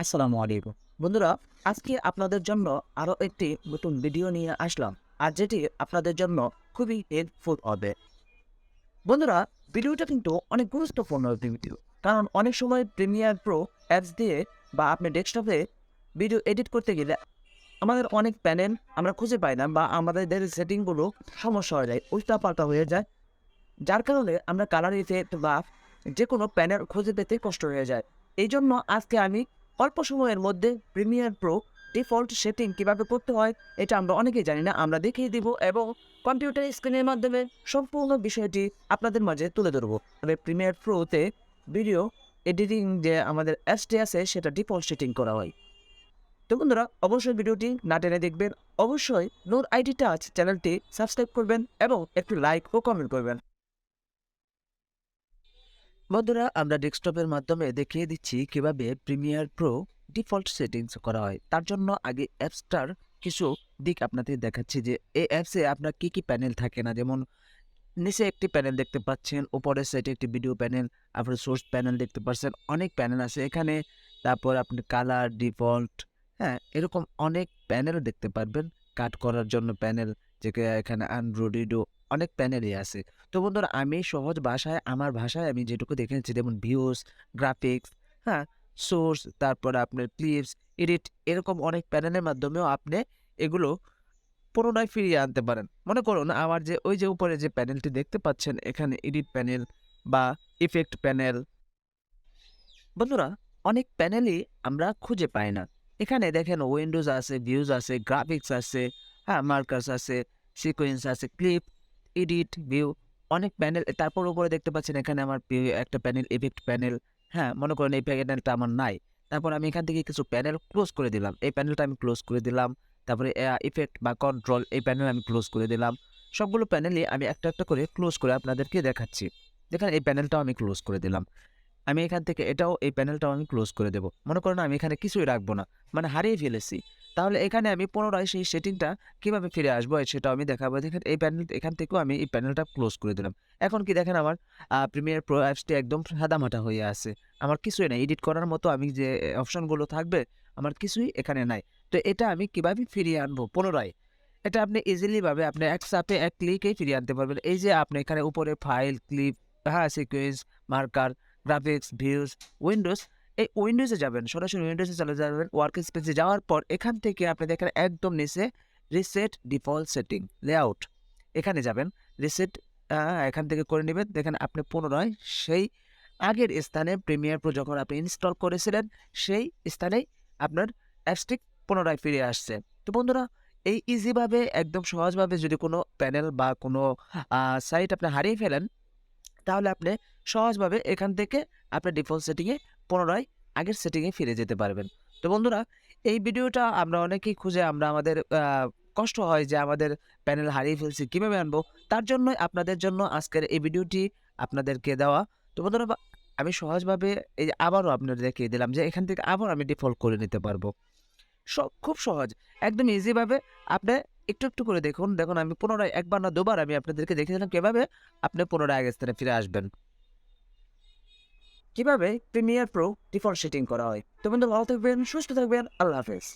আসসালামু আলাইকুম বন্ধুরা, আজকে আপনাদের জন্য আরো একটি নতুন ভিডিও নিয়ে আসলাম, আর যেটি আপনাদের জন্য খুবই হেল্পফুল হবে। বন্ধুরা, ভিডিওটা কিন্তু অনেক গুরুত্বপূর্ণ একটি ভিডিও, কারণ অনেক সময় প্রিমিয়ার প্রো অ্যাপস দিয়ে বা আপনি ডেস্কটপে ভিডিও এডিট করতে গেলে আমাদের অনেক প্যানেল আমরা খুঁজে পাই না, বা আমাদের সেটিংগুলো সমস্যা হয়ে যায়, উল্টাপাল্টা হয়ে যায়, যার কারণে আমরা কালার ইফেক্ট বা যে কোনো প্যানেল খুঁজে পেতে কষ্ট হয়ে যায়। এই জন্য আজকে আমি অল্প সময়ের মধ্যে প্রিমিয়ার প্রো ডিফল্ট সেটিং কিভাবে করতে হয় এটা আমরা অনেকেই জানি না, আমরা দেখিয়ে দিব এবং কম্পিউটার স্ক্রিনের মাধ্যমে সম্পূর্ণ বিষয়টি আপনাদের মাঝে তুলে ধরবো। তবে প্রিমিয়ার প্রোতে ভিডিও এডিটিং যে আমাদের অ্যাপসটি আছে সেটা ডিফল্ট সেটিং করা হয়। তো বন্ধুরা, অবশ্যই ভিডিওটি না টেনে দেখবেন, অবশ্যই নূর আইডি টাচ চ্যানেলটি সাবস্ক্রাইব করবেন এবং একটু লাইক ও কমেন্ট করবেন। বন্ধুরা, আমরা ডেস্কটপের মাধ্যমে দেখিয়ে দিচ্ছি কিভাবে প্রিমিয়ার প্রো ডিফল্ট সেটিংস করা হয়। তার জন্য আগে অ্যাপসটার কিছু দিক আপনাদের দেখাচ্ছি যে এই অ্যাপসে আপনার কি কি প্যানেল থাকে না, যেমন নিচে একটি প্যানেল দেখতে পাচ্ছেন, উপরের সাইডে একটি ভিডিও প্যানেল, আপনার সোর্স প্যানেল দেখতে পাচ্ছেন, অনেক প্যানেল আছে এখানে। তারপর আপনি কালার ডিফল্ট, হ্যাঁ, এরকম অনেক প্যানেল দেখতে পারবেন। কাট করার জন্য প্যানেল, যেটা এখানে অ্যান্ড্রয়েডও অনেক প্যানেলই আছে। তো বন্ধুরা, আমি সহজ ভাষায়, আমার ভাষায় আমি যেটুকু দেখেছি, যেমন ভিউস, গ্রাফিক্স, হ্যাঁ, সোর্স, তারপর আপনার ক্লিপস, এডিট, এরকম অনেক প্যানেলের মাধ্যমেও আপনি এগুলো পুনরায় ফিরিয়ে আনতে পারেন। মনে করুন আমার যে ওই যে উপরে যে প্যানেলটি দেখতে পাচ্ছেন, এখানে এডিট প্যানেল বা ইফেক্ট প্যানেল, বন্ধুরা, অনেক প্যানেলই আমরা খুঁজে পাই না। এখানে দেখেন উইন্ডোজ আছে, ভিউজ আছে, গ্রাফিক্স আছে, হ্যাঁ, মার্কার্স আছে, সিকোয়েন্স আছে, ক্লিপ, এডিট, ভিউ, অনেক প্যানেল। তারপর উপরে দেখতে পাচ্ছেন এখানে আমার একটা প্যানেল ইফেক্ট প্যানেল। হ্যাঁ, মনে করেন এই প্যানেলটা আমার নাই, তারপর আমি এখান থেকে কিছু প্যানেল ক্লোজ করে দিলাম, এই প্যানেলটা আমি ক্লোজ করে দিলাম। তারপরে ইফেক্ট বা কন্ট্রোল, এই প্যানেল আমি ক্লোজ করে দিলাম। সবগুলো প্যানেলই আমি একটা একটা করে ক্লোজ করে আপনাদেরকে দেখাচ্ছি। দেখেন এই প্যানেলটাও আমি ক্লোজ করে দিলাম। আমি এখান থেকে এই প্যানেলটাও আমি ক্লোজ করে দেব। মনে করেন আমি এখানে কিছুই রাখবো না, মানে হারিয়ে ফেলেছি। তাহলে এখানে আমি পুনরায় সেই সেটিংটা কিভাবে ফিরে আসবো সেটাও আমি দেখাবো। দেখেন এই প্যানেল, এখান থেকেও আমি এই প্যানেলটা ক্লোজ করে দিলাম। এখন কি দেখেন আমার প্রিমিয়ার প্রো অ্যাপসটি একদম সাদামাটা হয়ে আছে। আমার কিছুই নাই এডিট করার মতো, আমি যে অপশনগুলো থাকবে আমার কিছুই এখানে নাই। তো এটা আমি কিভাবে ফিরিয়ে আনবো পুনরায়? এটা আপনি ইজিলি ভাবে আপনি এক চাপে এক ক্লিকেই ফিরিয়ে আনতে পারবেন। এই যে আপনি এখানে উপরে ফাইল, ক্লিপ, হ্যাঁ, sequence, marker, graphics, views, Windows, এই উইন্ডোজে যাবেন, সরাসরি উইন্ডোজে চলে যাবেন। ওয়ার্ক স্পেসে যাওয়ার পর এখান থেকে আপনি দেখেন একদম নিচে রিসেট ডিফল্ট সেটিং লেআউট, এখানে যাবেন। রিসেট এখান থেকে করে নেবেন। দেখেন আপনি পুনরায় সেই আগের স্থানে প্রিমিয়ার প্রো যখন আপনি ইনস্টল করেছিলেন সেই স্থানেই আপনার অ্যাপসটি পুনরায় ফিরে আসছে। তো বন্ধুরা, এই ইজিভাবে একদম সহজভাবে যদি কোনো প্যানেল বা কোনো সাইট আপনি হারিয়ে ফেলেন, তাহলে আপনি সহজভাবে এখান থেকে আপনার ডিফল্ট সেটিংয়ে পুনরায় আগের সেটিংয়ে ফিরে যেতে পারবেন। তো বন্ধুরা, এই ভিডিওটা আমরা অনেকেই খুঁজে, আমরা আমাদের কষ্ট হয় যে আমাদের প্যানেল হারিয়ে ফেলছি, কীভাবে আনবো? তার জন্যই আপনাদের জন্য আজকের এই ভিডিওটি আপনাদেরকে দেওয়া। তো বন্ধুরা, আমি সহজভাবে এই যে আবারও আপনাদের দেখিয়ে দিলাম যে এখান থেকে আবার আমি ডিফল্ট করে নিতে পারবো। খুব সহজ, একদম ইজিভাবে আপনি একটু, একটু করে দেখুন। দেখুন আমি পুনরায় ১ বার না ২ বার আমি আপনাদেরকে দেখিয়ে দিলাম কিভাবে আপনি পুনরায় আগের স্থানে ফিরে আসবেন। কিভাবে প্রিমিয়ার প্রো ডিফল্ট সেটিং করা হয়। তো বন্ধু, ভালো থাকবেন, সুস্থ থাকবেন। আল্লাহ হাফেজ।